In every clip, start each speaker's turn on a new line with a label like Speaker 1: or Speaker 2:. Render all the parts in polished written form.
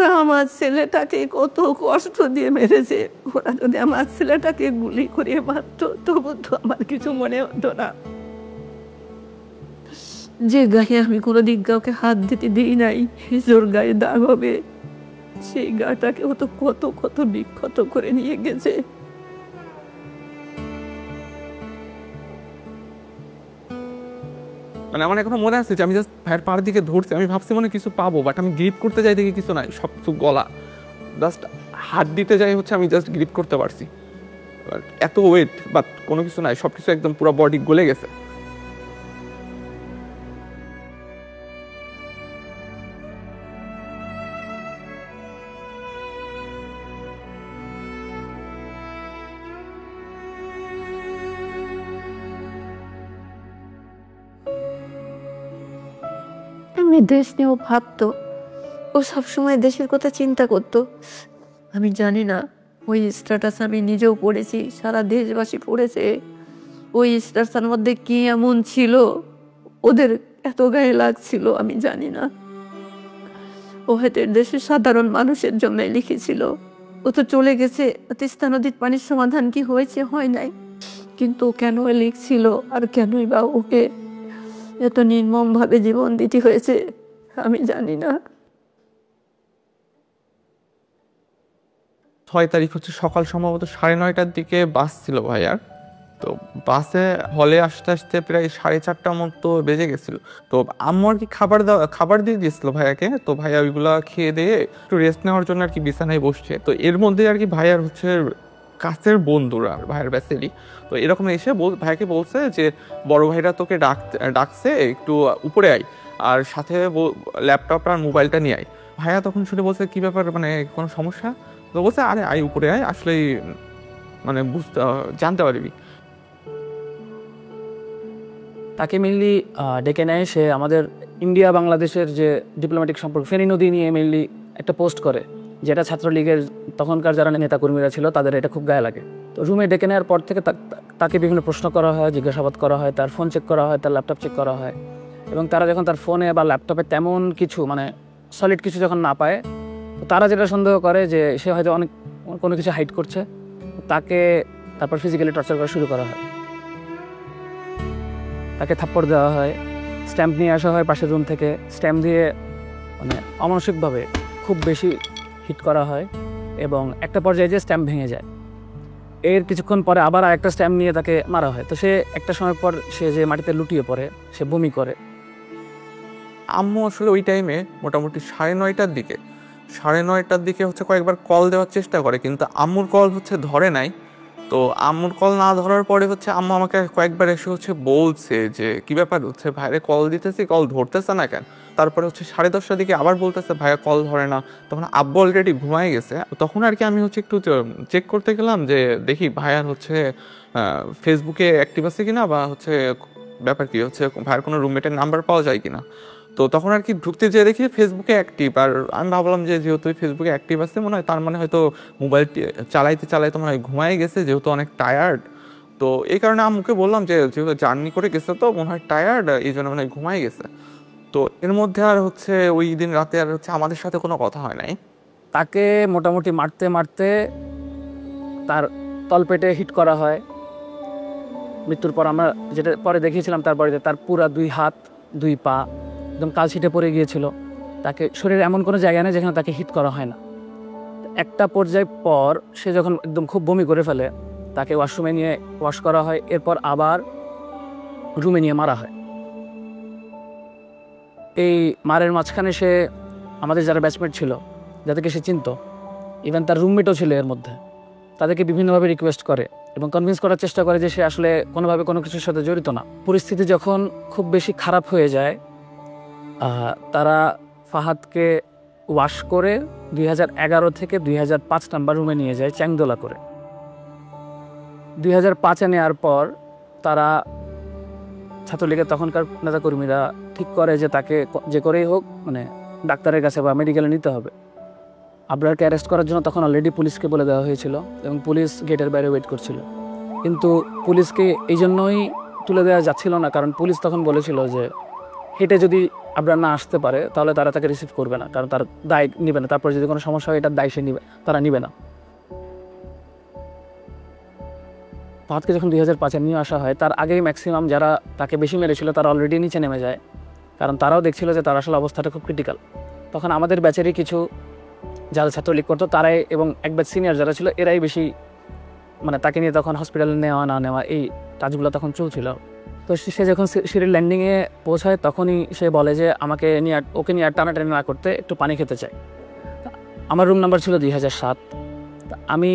Speaker 1: ওরা আমার ছেলেটাকে কত কষ্ট দিয়ে মেরেছে, ওরা যদি আমার ছেলেটাকে গুলি করে মারতো তবু তো আমার কিছু মনে হতো না। যে গায়ে আমি কোনোদিন কাউকে হাত দিতে দিই নাই, জোর গায়ে দাগ হবে, সেই গাটাকে ও তো কত কত বিক্ষত করে নিয়ে গেছে।
Speaker 2: মানে আমার এখনো মনে আছে যে আমি জাস্ট ভাইয়ের পাড়ের দিকে ধরছি, আমি ভাবছি মনে কিছু পাবো, বাট আমি গ্রিপ করতে যাই দেখি কিছু নাই, সব কিছু গলা। জাস্ট হাত দিতে যাই হচ্ছে আমি জাস্ট গ্রিপ করতে পারছি, এত ওয়েট বাট কোনো কিছু নাই, সব কিছু একদম পুরো বডি গলে গেছে।
Speaker 1: আমি দেশ নিয়েও ভাবতো, ও সবসময় দেশের কথা চিন্তা করতো। আমি জানি না ওই স্ট্যাটাস আমি নিজেও পড়েছি, সারা দেশবাসী পড়েছে। ওই স্ট্যাটাসের মধ্যে কি এমন ছিল ওদের এত গায়ে লাগছিল আমি জানি না। ও হয়তো দেশের সাধারণ মানুষের জন্য লিখেছিল। ও তো চলে গেছে, তিস্তা নদীর পানির সমাধান কি হয়েছে, হয় নাই, কিন্তু কেন লিখছিল আর কেনই বা ওকে এত নির্মমভাবে জীবন দিতে হয়েছে আমি জানি না।
Speaker 2: 6 তারিখ হচ্ছে সকাল সম্ভবত 9:30টার দিকে বাস ছিল ভাইয়ার। তো বাসে হলে আসতে আসতে প্রায় 4:30টার মতো বেজে গেছিল। তো আম্মু আর কি খাবার দিয়ে দিয়েছিল ভাইয়াকে। তো ভাইয়া ওইগুলা খেয়ে দিয়ে একটু রেস্ট নেওয়ার জন্য আর কি বিছানায় বসছে। তো এর মধ্যে আর কি ভাইয়ার হচ্ছে কাছের বন্ধুরা, ভাইয়ের ব্যাসেলি, তো এরকম এসে ভাইয়াকে বলছে যে বড় ভাইরা তোকে ডাকছে, একটু উপরে আয়, আর সাথে ল্যাপটপ আর মোবাইলটা নিয়ে আয়। ভাইয়া তখন শুনে বলছে কি ব্যাপার, মানে কোনো সমস্যা? তো বলছে আরে আয় উপরে আয়, আসলেই মানে জানতে পারবি।
Speaker 3: তাকে মেনলি ডেকে নেয়, সে আমাদের ইন্ডিয়া বাংলাদেশের যে ডিপ্লোম্যাটিক সম্পর্ক ফেনী নদী নিয়ে মেনলি একটা পোস্ট করে, যেটা ছাত্রলীগের তখনকার যারা নেতাকর্মীরা ছিল তাদের এটা খুব গায়ে লাগে। তো রুমে ডেকে নেওয়ার পর থেকে তাকে বিভিন্ন প্রশ্ন করা হয়, জিজ্ঞাসাবাদ করা হয়, তার ফোন চেক করা হয়, তার ল্যাপটপ চেক করা হয়। এবং তারা যখন তার ফোনে বা ল্যাপটপে তেমন কিছু মানে সলিড কিছু যখন না পায়, তো তারা যেটা সন্দেহ করে যে সে হয়তো অনেক কোনো কিছু হাইড করছে, তাকে তারপর ফিজিক্যালি টর্চার করা শুরু করা হয়। তাকে থাপ্পড় দেওয়া হয়, স্ট্যাম্প নিয়ে আসা হয় পাশের রুম থেকে, স্ট্যাম্প দিয়ে মানে অমানসিকভাবে খুব বেশি হিট করা হয় এবং একটা পর্যায়ে যে স্ট্যাম্প ভেঙে যায়। এর কিছুক্ষণ পরে আবার আরেকটা স্ট্যাম্প নিয়ে তাকে মারা হয়। তো সে একটা সময় পর সে যে মাটিতে লুটিয়ে পড়ে, সে বমি করে।
Speaker 2: আম্মু আসলে ওই টাইমে মোটামুটি 9:30টার দিকে হচ্ছে কয়েকবার কল দেওয়ার চেষ্টা করে, কিন্তু আম্মুর কল হচ্ছে ধরে নাই। তো আম্মুর কল না ধরার পরে হচ্ছে আম্মু আমাকে কয়েকবার এসে হচ্ছে বলছে যে কি ব্যাপার, হচ্ছে ভাইরে কল দিতেছি, কল ধরতেছে না কেন। তারপরে হচ্ছে 10:30টার দিকে আবার বলতেছে ভাইয়া কল ধরে না। তখন আব্বু অলরেডি ঘুমায় গেছে। তখন আর কি আমি হচ্ছে একটু চেক করতে গেলাম যে দেখি ভাইয়ার হচ্ছে ফেসবুকে অ্যাক্টিভ আছে কিনা, বা হচ্ছে ব্যাপার কি হচ্ছে ভাইয়ার কোনো রুমমেটের নাম্বার পাওয়া যায় কিনা। তো তখন আর কি ঢুকতে যেয়ে দেখি ফেসবুকে অ্যাক্টিভ। আর আমি ভাবলাম যে যেহেতু ফেসবুকে অ্যাক্টিভ আছে মনে হয়, তার মানে হয়তো মোবাইল চালাইতে মনে হয় ঘুমাই গেছে, যেহেতু অনেক টায়ার্ড। তো এই কারণে আম্মুকে বললাম যে যেহেতু জার্নি করে গেছে তো মনে হয় টায়ার্ড, এই জন্য মনে হয় ঘুমাই গেছে। তো এর মধ্যে আর হচ্ছে ওই দিন রাতে আর হচ্ছে আমাদের সাথে কোনো কথা হয় নাই।
Speaker 3: তাকে মোটামুটি মারতে মারতে তার তলপেটে হিট করা হয়। মৃত্যুর পর আমরা যেটা পরে দেখিয়েছিলাম তার বাড়িতে, তার পুরা 2 হাত 2 পা একদম কালছিটে পড়ে গিয়েছিল। তাকে শরীরে এমন কোনো জায়গা নেই যেখানে তাকে হিট করা হয় না। একটা পর্যায় পর সে যখন একদম খুব বমি করে ফেলে, তাকে ওয়াশরুমে নিয়ে ওয়াশ করা হয়, এরপর আবার রুমে নিয়ে মারা হয়। এই মারের মাঝখানে সে আমাদের যারা ব্যাচমেট ছিল, যাদেরকে সে চিনত, ইভেন তার রুমমেটও ছিল এর মধ্যে, তাদেরকে বিভিন্নভাবে রিকোয়েস্ট করে এবং কনভিন্স করার চেষ্টা করে যে সে আসলে কোনোভাবে কোনো কিছুর সাথে জড়িত না। পরিস্থিতি যখন খুব বেশি খারাপ হয়ে যায়, তারা ফাহাদকে ওয়াশ করে 2011 থেকে 2005 নাম্বার রুমে নিয়ে যায় চ্যাংদোলা করে। 2005-এ নেওয়ার পর তারা ছাত্রলীগের তখনকার নেতাকর্মীরা ঠিক করে যে তাকে যে করেই হোক মানে ডাক্তারের কাছে বা মেডিকেলে নিতে হবে। আবরারকে অ্যারেস্ট করার জন্য তখন অলরেডি পুলিশকে বলে দেওয়া হয়েছিল এবং পুলিশ গেটের বাইরে ওয়েট করছিল। কিন্তু পুলিশকে এই জন্যই তুলে দেওয়া যাচ্ছিল না, কারণ পুলিশ তখন বলেছিল যে হেঁটে যদি আবরার না আসতে পারে তাহলে তারা তাকে রিসিভ করবে না, কারণ তার দায় নিবে না। তারপর যদি কোনো সমস্যা হয় এটার দায় সে নিবে, তারা নিবে না। ফাহাদকে যখন 2005-এ নিয়ে আসা হয় তার আগেই ম্যাক্সিমাম যারা তাকে বেশি মেরেছিল তারা অলরেডি নিচে নেমে যায়, কারণ তারাও দেখছিল যে তার আসলে অবস্থাটা খুব ক্রিটিক্যাল। তখন আমাদের ব্যাচেরই কিছু যারা ছাত্রলীগ করতো তারাই এবং এক ব্যাচ সিনিয়র যারা ছিল এরাই বেশি মানে তাকে নিয়ে তখন হসপিটালে নেওয়া না নেওয়া এই কাজগুলো তখন চলছিল। তো সে যখন সিঁড়ির ল্যান্ডিংয়ে পৌঁছায় তখনই সে বলে যে ওকে নিয়ে আর টানাটানি না করতে একটু পানি খেতে চাই। আমার রুম নাম্বার ছিল 2007। আমি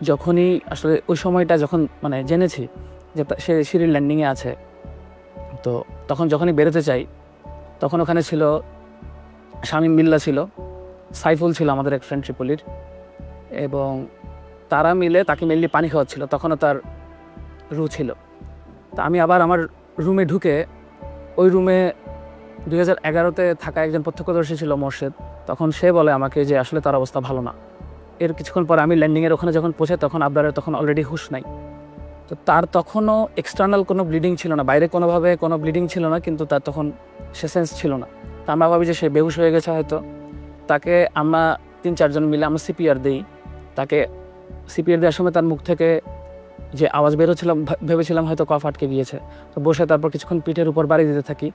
Speaker 3: যখনই আসলে ওই সময়টা যখন মানে জেনেছি যে সে সিঁড়ির ল্যান্ডিংয়ে আছে, তো তখন যখনই বেরোতে চাই তখন ওখানে ছিল শামীম বিল্লাহ ছিল, সাইফুল ছিল আমাদের এক ফ্রেন্ড ট্রিপলির, এবং তারা মিলে তাকে মেনলি পানি খাওয়াচ্ছিল। তখনও তার রু ছিল। তা আমি আবার আমার রুমে ঢুকে ওই রুমে 2011-তে থাকা একজন প্রত্যক্ষদর্শী ছিল মোর্শেদ, তখন সে বলে আমাকে যে আসলে তার অবস্থা ভালো না। এর কিছুক্ষণ পর আমি ল্যান্ডিংয়ের ওখানে যখন পৌঁছাই তখন আবরারের তখন অলরেডি হুঁশ নাই। তো তার তখনও এক্সটার্নাল কোনো ব্লিডিং ছিল না, বাইরে কোনোভাবে কোনো ব্লিডিং ছিল না, কিন্তু তার তখন সে সেন্স ছিল না। তা আমরা ভাবি যে সে বেহুশ হয়ে গেছে হয়তো। তাকে আমরা 3-4 জন মিলে আমরা সিপিআর দিই। তাকে সিপিআর দেওয়ার সময় তার মুখ থেকে যে আওয়াজ বেরোচ্ছিলাম ভেবেছিলাম হয়তো কফ আটকে গিয়েছে। তো বসে তারপর কিছুক্ষণ পিঠের উপর বাড়ি দিতে থাকি,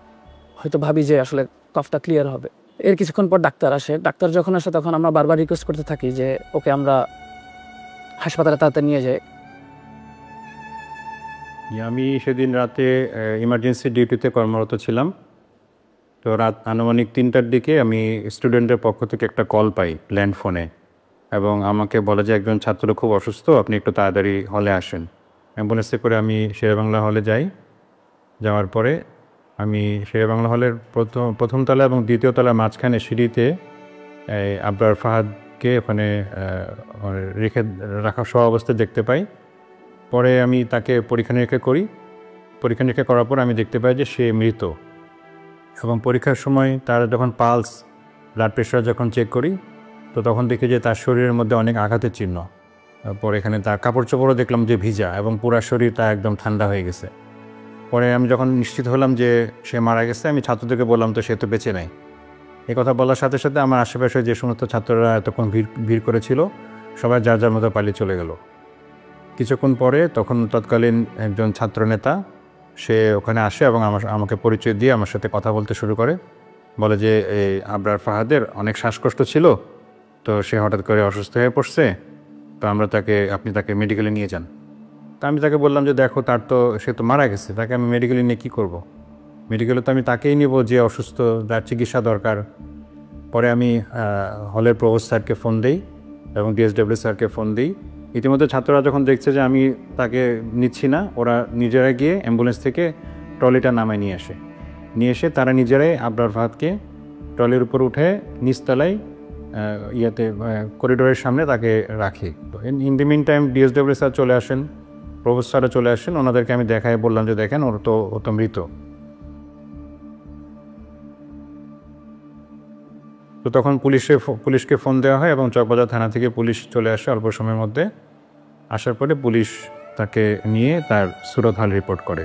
Speaker 3: হয়তো ভাবি যে আসলে কফটা ক্লিয়ার হবে। এর কিছুক্ষণ পর ডাক্তার আসে। ডাক্তার যখন আসে তখন আমরা বারবার রিকোয়েস্ট করতে থাকি যে ওকে আমরা হাসপাতালে তাড়াতাড়ি নিয়ে যাই।
Speaker 4: আমি সেদিন রাতে ইমার্জেন্সি ডিউটিতে কর্মরত ছিলাম। তো রাত আনুমানিক 3টার দিকে আমি স্টুডেন্টের পক্ষ থেকে একটা কল পাই ল্যান্ড ফোনে, এবং আমাকে বলে যে একজন ছাত্র খুব অসুস্থ, আপনি একটু তাড়াতাড়ি হলে আসেন। অ্যাম্বুলেন্সে করে আমি শেরেবাংলা হলে যাই। যাওয়ার পরে আমি শেরেবাংলা হলের প্রথম তলা এবং দ্বিতীয় তলার মাঝখানে সিঁড়িতে আবরার ফাহাদকে ওখানে রেখে রাখা সহ অবস্থায় দেখতে পাই। পরে আমি তাকে পরীক্ষা নিরীক্ষা করি। পরীক্ষা নিরীক্ষা করার পর আমি দেখতে পাই যে সে মৃত, এবং পরীক্ষার সময় তার যখন পালস ব্লাড প্রেশার যখন চেক করি তো তখন দেখি যে তার শরীরের মধ্যে অনেক আঘাতের চিহ্ন। পরে এখানে তার কাপড় চোপড়ও দেখলাম যে ভিজা, এবং পুরো শরীর তার একদম ঠান্ডা হয়ে গেছে। পরে আমি যখন নিশ্চিত হলাম যে সে মারা গেছে, আমি ছাত্রদেরকে বললাম তো সে তো বেঁচে নাই। এই কথা বলার সাথে সাথে আমার আশেপাশে যে সমস্ত ছাত্ররা এতক্ষণ ভিড় করেছিল সবাই যার যার মতো পালিয়ে চলে গেল। কিছুক্ষণ পরে তখন তৎকালীন একজন ছাত্রনেতা সে ওখানে আসে এবং আমাকে পরিচয় দিয়ে আমার সাথে কথা বলতে শুরু করে। বলে যে এই আবরার ফাহাদের অনেক শ্বাসকষ্ট ছিল, তো সে হঠাৎ করে অসুস্থ হয়ে পড়ছে, তো আপনি তাকে মেডিকেলে নিয়ে যান। তা আমি তাকে বললাম যে দেখো সে তো মারা গেছে, তাকে আমি মেডিকেলে নিয়ে কী করব। মেডিকেলে তো আমি তাকেই নিব যে অসুস্থ, তার চিকিৎসা দরকার। পরে আমি হলের প্রভোস্ট স্যারকে ফোন দিই এবং ডিএসডব্লিউ স্যারকে ফোন দিই। ইতিমধ্যে ছাত্ররা যখন দেখছে যে আমি তাকে নিচ্ছি না, ওরা নিজেরা গিয়ে অ্যাম্বুলেন্স থেকে ট্রলিটা নামায় নিয়ে এসে তারা নিজেরাই আবরার ফাহাদকে ট্রলির উপর উঠে নিচতলায় করিডোরের সামনে তাকে রাখি। তো in the meantime DSW sir চলে আসেন, প্রভোস্ট স্যারও চলে আসেন। ওনাদেরকে আমি বললাম যে দেখেন ও তো মৃত। তো তখন পুলিশকে ফোন দেওয়া হয় এবং চকবাজার থানা থেকে পুলিশ চলে আসে অল্প সময়ের মধ্যে। আসার পরে পুলিশ তাকে নিয়ে তার সুরত হাল রিপোর্ট করে।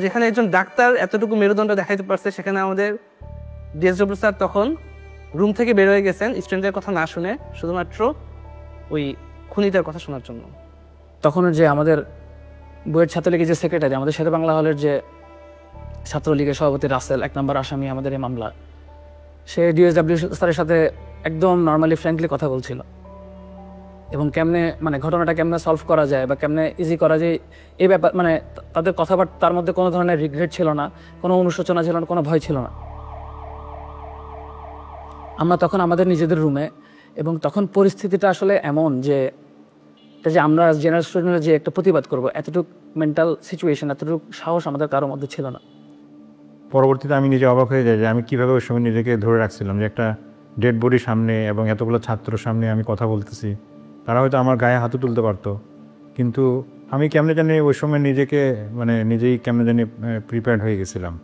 Speaker 5: যেখানে একজন ডাক্তার এতটুকু মেরুদণ্ড দেখাইতে পারছে, সেখানে আমাদের ডিএসডব্লিউ স্যার তখন রুম থেকে বের হয়ে গেছেন স্টুডেন্টের কথা না শুনে, শুধুমাত্র ওই খুনিদের কথা শোনার জন্য।
Speaker 3: তখন যে আমাদের বইয়ের ছাত্রলীগের যে সেক্রেটারি, আমাদের শেরে বাংলা হলের যে ছাত্রলীগের সভাপতি রাসেল, 1 নম্বর আসামি আমাদের এই মামলা, সে ডিএসডব্লিউ স্যারের সাথে একদম নর্মালি ফ্র্যাঙ্কলি কথা বলছিল, এবং কেমনে ঘটনাটা কেমনে সলভ করা যায় বা কেমনে ইজি করা যায় এই ব্যাপার, তাদের কথাবার্তার মধ্যে কোনো ধরনের রিগ্রেট ছিল না, কোনো অনুশোচনা ছিল না, কোনো ভয় ছিল না। আমরা তখন আমাদের নিজেদের রুমে, এবং তখন পরিস্থিতিটা আসলে এমন যে আমরা জেনারেল স্টুডেন্টরা যে একটা প্রতিবাদ করবো, এতটুকু মেন্টাল সিচুয়েশন, এতটুকু সাহস আমাদের কারোর মধ্যে ছিল না।
Speaker 4: পরবর্তীতে আমি নিজে অবাক হয়ে যাই যে আমি কীভাবে ওই সময় নিজেকে ধরে রাখছিলাম, যে একটা ডেড বডির সামনে এবং এতগুলো ছাত্র সামনে আমি কথা বলতেছি। তারা হয়তো আমার গায়ে হাতও তুলতে পারতো, কিন্তু আমি কেমনে জানি ওই সময় নিজেই কেমনে জানি প্রিপেয়ার্ড হয়ে গেছিলাম।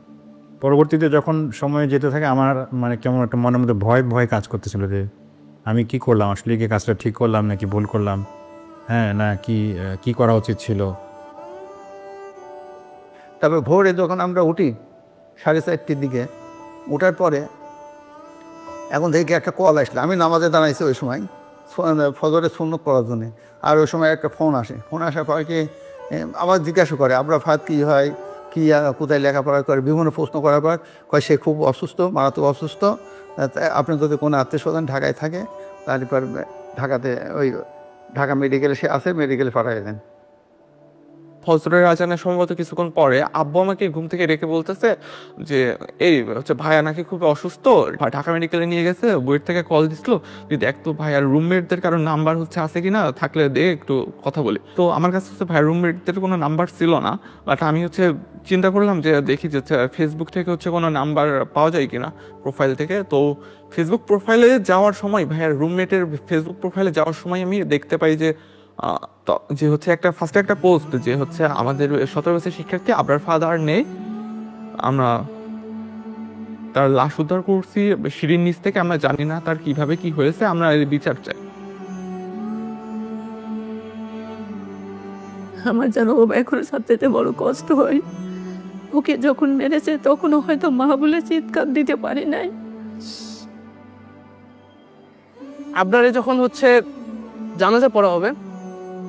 Speaker 4: পরবর্তীতে যখন সময় যেতে থাকে আমার কেমন একটা মনের মধ্যে ভয় কাজ করতেছিল যে আমি কি করলাম, আসলে কি কাজটা ঠিক করলাম নাকি ভুল করলাম, হ্যাঁ না কি করা উচিত ছিল।
Speaker 6: তারপর ভোরে যখন আমরা উঠি 4:30টার দিকে, ওঠার পরে এখন থেকে একটা কল আসলো, আমি নামাজে দাঁড়াইছি ওই সময় ফজরের সুন্নত করার জন্যে। আর ওই সময় একটা ফোন আসে, ফোন আসার পরে কি আবার জিজ্ঞাসা করে আমরা ফাত কী হয়, কী কোথায় লেখাপড়া করে, বিভিন্ন প্রশ্ন করার পর কয় সে খুব অসুস্থ, মারাত্মক অসুস্থ, আপনি যদি কোনো আত্মীয় স্বজন ঢাকায় থাকে তারপর ঢাকাতে ওই ঢাকা মেডিকেলে সে আছে, মেডিকেলে পাঠিয়ে দেন।
Speaker 2: ফজরের আজানের সম্ভবত কিছুক্ষণ পরে আব্বু আমাকে ঘুম থেকে রেখে বলতেছে যে এই হচ্ছে ভাইয়া নাকি খুব অসুস্থ, ঢাকা মেডিকেলে নিয়ে গেছে, বইয়ের থেকে কল দিছিল, তুই দেখ তো ভাইয়ার রুমমেটদের কারো নাম্বার হচ্ছে আছে কিনা, থাকলে দে একটু কথা বলি। তো আমার কাছে হচ্ছে ভাইয়ার রুমমেটদের কোনো নাম্বার ছিল না, বাট আমি হচ্ছে চিন্তা করলাম যে দেখি যে ফেসবুক থেকে হচ্ছে কোনো নাম্বার পাওয়া যায় কিনা প্রোফাইল থেকে। তো ফেসবুক প্রোফাইলে যাওয়ার সময়, ভাইয়ার রুমমেটের ফেসবুক প্রোফাইলে যাওয়ার সময় আমি দেখতে পাই যে হচ্ছে ফার্স্টে একটা পোস্ট যে হচ্ছে আমাদের 17 বছরের শিক্ষার্থী আবরার ফাদার নেই, আমরা তার লাশ উদ্ধার করছি সিঁড়ির নিচ থেকে, আমরা জানি না তার কিভাবে কি হয়েছে, আমরা এর বিচার চাই।
Speaker 1: আমার যেন ও এখনো সবচেয়ে বড় কষ্ট হয়। ওকে যখন মেরেছে তখনও হয়তো মা বলে চিৎকার দিতে পারি নাই।
Speaker 5: আপনারে যখন হচ্ছে জানাজা পড়া হবে,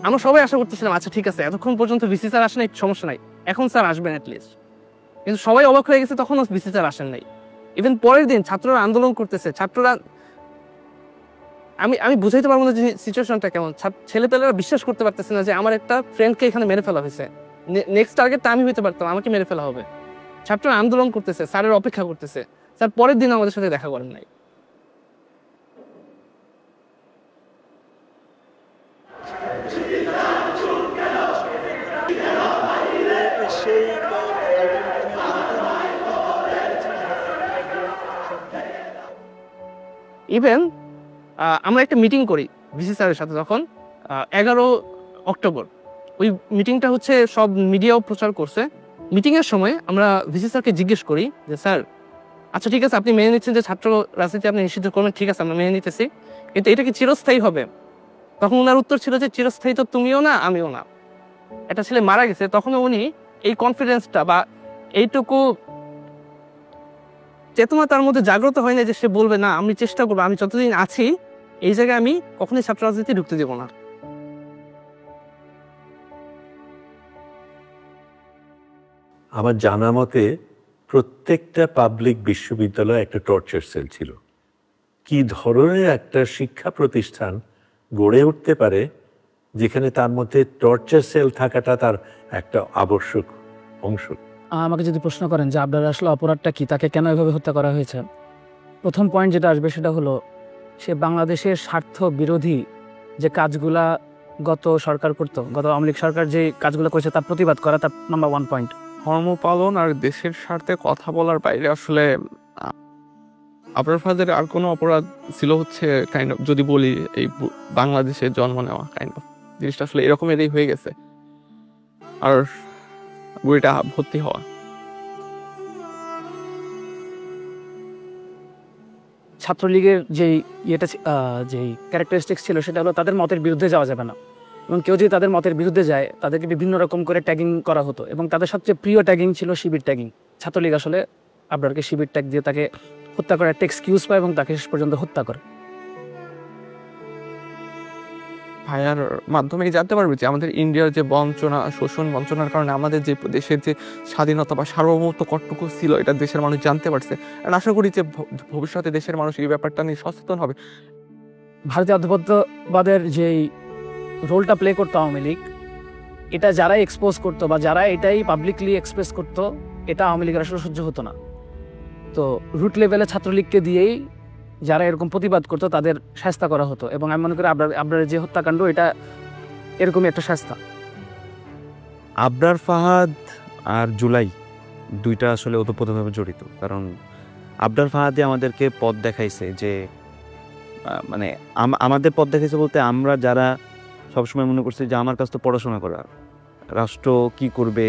Speaker 5: আমরা সবাই আশা করতেছিলাম আচ্ছা ঠিক আছে, এতক্ষণ পর্যন্ত ভিসি স্যার আসেন নাই, সমস্যা নাই, এখন স্যার আসবেন অ্যাটলিস্ট। কিন্তু সবাই অবাক হয়ে গেছে, তখনও ভিসি স্যার আসেন নাই। ইভেন পরের দিন ছাত্ররা আন্দোলন করতেছে, ছাত্ররা আমি বুঝাইতে পারবো না যে সিচুয়েশনটা কেমন। ছেলেপেলেরা বিশ্বাস করতে পারতেছে না যে আমার একটা ফ্রেন্ডকে এখানে মেরে ফেলা হয়েছে, নেক্সট টার্গেটটা আমি হইতে পারতাম, আমাকে মেরে ফেলা হবে। ছাত্ররা আন্দোলন করতেছে, স্যারের অপেক্ষা করতেছে, স্যার পরের দিন আমাদের সাথে দেখা করেন নাই। ইভেন আমরা একটা মিটিং করি ভিসি স্যারের সাথে তখন 11 অক্টোবর। ওই মিটিংটা হচ্ছে সব মিডিয়াও প্রচার করছে। মিটিংয়ের সময় আমরা ভিসি স্যারকে জিজ্ঞেস করি যে স্যার আচ্ছা ঠিক আছে, আপনি মেনে নিচ্ছেন যে ছাত্র রাজনীতি আপনি নিষিদ্ধ করবেন, ঠিক আছে আমরা মেনে নিতেছি, কিন্তু এটা কি চিরস্থায়ী হবে? তখন ওনার উত্তর ছিল যে চিরস্থায়ী তো তুমিও না আমিও না। একটা ছেলে মারা গেছে, তখন উনি এই কনফিডেন্সটা বা এইটুকু চেতনা তার মধ্যে জাগ্রত হয় না যে সে বলবে না আমি চেষ্টা করবো, আমি যতদিন আছি এই জায়গায় আমি কখনোই ছাত্র রাজনীতি ঢুকতে দেবো না।
Speaker 7: আমার জানা মতে প্রত্যেকটা পাবলিক বিশ্ববিদ্যালয়ে একটা টর্চার সেল ছিল। কি ধরনের একটা শিক্ষা প্রতিষ্ঠান গড়ে উঠতে পারে যেখানে তার মধ্যে টর্চার সেল থাকাটা তার একটা আবশ্যক অংশ?
Speaker 3: আমাকে যদি প্রশ্ন করেন যে আপনার আসলে অপরাধটা কি, তাকে কেন এভাবে হত্যা করা হয়েছে, প্রথম পয়েন্ট যেটা আসবে সেটা হলো সে বাংলাদেশের স্বার্থ বিরোধী যে কাজগুলা গত সরকার করতো, গত আওয়ামী লীগ সরকার যে কাজগুলো করেছে তার প্রতিবাদ করা, তার নাম্বার 1 পয়েন্ট।
Speaker 2: ধর্ম পালন আর দেশের স্বার্থে কথা বলার বাইরে আসলে আবরার ফাদারের আর কোনো অপরাধ ছিল হচ্ছে কাইন্ড অফ, যদি বলি এই বাংলাদেশে জন্ম নেওয়া, কাইন্ড অফ জিনিসটা আসলে এরকমেরই হয়ে গেছে, আর বইটা ভর্তি হওয়া।
Speaker 3: ছাত্রলীগের যেই যেই ক্যারেক্টারিস্টিক্স ছিল সেটা হলো তাদের মতের বিরুদ্ধে যাওয়া যাবে না, এবং কেউ যদি তাদের মতের বিরুদ্ধে যায় তাদেরকে বিভিন্ন রকম করে ট্যাগিং করা হতো, এবং তাদের সবচেয়ে প্রিয় ট্যাগিং ছিল শিবির ট্যাগিং। ছাত্রলীগ আসলে আবরারকে শিবির ট্যাগ দিয়ে তাকে হত্যা করার একটা এক্সকিউজ পায় এবং তাকে শেষ পর্যন্ত হত্যা করে।
Speaker 2: ভাইয়ার মাধ্যমে জানতে পারবে যে আমাদের ইন্ডিয়ার যে বঞ্চনা, শোষণ বঞ্চনার কারণে আমাদের যে দেশের যে স্বাধীনতা বা সার্বভৌমত্ব কতটুকু ছিল এটা দেশের মানুষ জানতে পারছে। আর আশা করি যে ভবিষ্যতে দেশের মানুষ এই ব্যাপারটা নিয়ে সচেতন হবে।
Speaker 3: ভারতীয় আধিপত্যবাদের যেই রোলটা প্লে করতো আওয়ামী লীগ, এটা যারাই এক্সপোজ করতো বা যারা এটাই পাবলিকলি এক্সপ্রেস করতো, এটা আওয়ামী লীগের আসলে সহ্য হতো না। তো রুট লেভেলে ছাত্রলীগকে দিয়েই যারা এরকম প্রতিবাদ করতো তাদের শাস্তা করা হতো, এবং আমি মনে করি আবরারের যে হত্যাকাণ্ড এটা এরকমই একটা শাস্তা।
Speaker 8: আবরার ফাহাদ আর জুলাই দুইটা আসলে ওতপ্রোতভাবে জড়িত, কারণ আবরার ফাহাদে আমাদেরকে পথ দেখাইছে যে মানে আমাদের পথ দেখাইছে বলতে আমরা যারা সবসময় মনে করছি যে আমার কাছ তো পড়াশোনা করা, রাষ্ট্র কি করবে,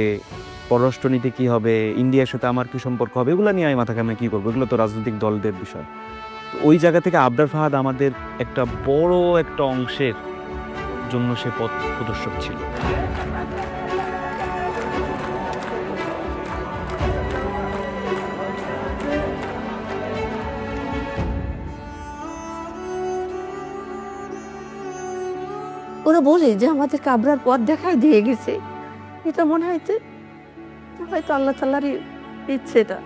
Speaker 8: পররাষ্ট্রনীতি কি হবে, ইন্ডিয়ার সাথে আমার কি সম্পর্ক হবে, এগুলো নিয়ে আমি মাথা ঘামে কি করবো, এগুলো তো রাজনৈতিক দলদের বিষয়। তো ওই জায়গা থেকে আবরার ফাহাদ আমাদের একটা বড় একটা অংশের জন্য সে পথ প্রদর্শক ছিল।
Speaker 1: ওরা বলে যে আমাদেরকে আবরার পথ দেখায় দিয়ে গেছে, এটা মনে হয়তো আল্লাহ তাআলারই ইচ্ছে এটা।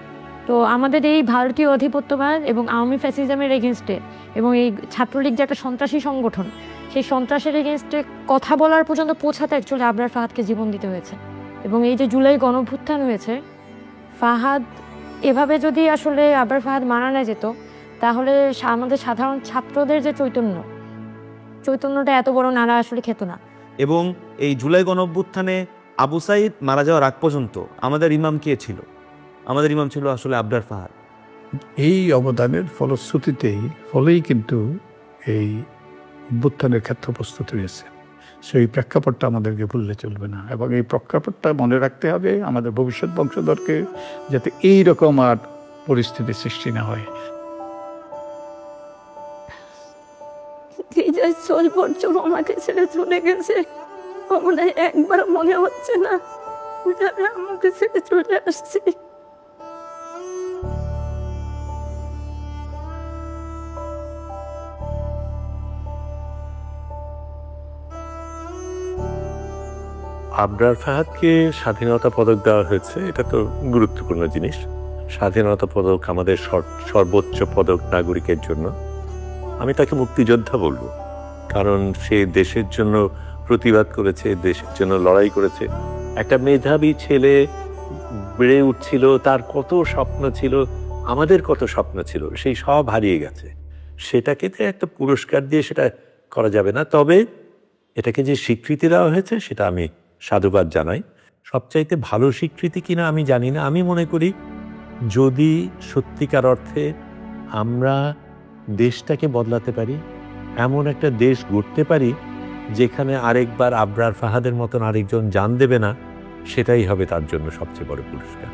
Speaker 9: তো আমাদের এই ভারতীয় অধিপত্যবাদ এবং আওয়ামী ফ্যাসিজমের এগেনস্টে এবং এই ছাত্রলীগ যে একটা সন্ত্রাসী সংগঠন, সেই সন্ত্রাসের এগেনস্টে কথা বলার পর্যন্ত পৌঁছাতে অ্যাকচুয়ালি আবরার ফাহাদকে জীবন দিতে হয়েছে। এবং এই যে জুলাই গণঅভ্যুত্থান হয়েছে, ফাহাদ এভাবে যদি আসলে আবরার ফাহাদ মারা না যেত, তাহলে আমাদের সাধারণ ছাত্রদের যে চৈতন্যটা এত বড় নাড়া আসলে খেত না।
Speaker 8: এবং এই জুলাই গণঅভ্যুত্থানে আবু সাইদ মারা যাওয়ার আগ পর্যন্ত আমাদের ইমাম কে ছিল? আমাদের ইমাম ছিল আসলে আবরার ফাহাদ।
Speaker 10: এই অবদানের ফলেই কিন্তু এই অভ্যুত্থানের ক্ষেত্র প্রস্তুত হয়েছে। সেই প্রেক্ষাপটটা আমাদেরকে ভুললে চলবে না, এবং এই প্রেক্ষাপটটা মনে রাখতে হবে আমাদের ভবিষ্যৎ বংশধরকে, যাতে এইরকম আর পরিস্থিতির সৃষ্টি না হয়।
Speaker 1: আমাকে ছেড়ে চলে গেছে, একবার মনে হচ্ছে না আমাকে ছেড়ে চলে আসছে।
Speaker 7: আবরার ফাহাদকে স্বাধীনতা পদক দেওয়া হয়েছে, এটা তো গুরুত্বপূর্ণ জিনিস। স্বাধীনতা পদক আমাদের সর্বোচ্চ পদক নাগরিকের জন্য। আমি তাকে মুক্তিযোদ্ধা বলবো, কারণ সে দেশের জন্য প্রতিবাদ করেছে, দেশের জন্য লড়াই করেছে। একটা মেধাবী ছেলে বেড়ে উঠছিল, তার কত স্বপ্ন ছিল, আমাদের কত স্বপ্ন ছিল, সেই সব হারিয়ে গেছে। সেটাকে তো একটা পুরস্কার দিয়ে সেটা করা যাবে না। তবে এটাকে যে স্বীকৃতি দেওয়া হয়েছে সেটা আমি সাধুবাদ জানাই। সবচাইতে ভালো স্বীকৃতি কিনা আমি জানি না। আমি মনে করি যদি সত্যিকার অর্থে আমরা দেশটাকে বদলাতে পারি, এমন একটা দেশ গড়তে পারি যেখানে আরেকবার আবরার ফাহাদের মতন আরেকজন জান দেবে না, সেটাই হবে তার জন্য সবচেয়ে বড় পুরস্কার।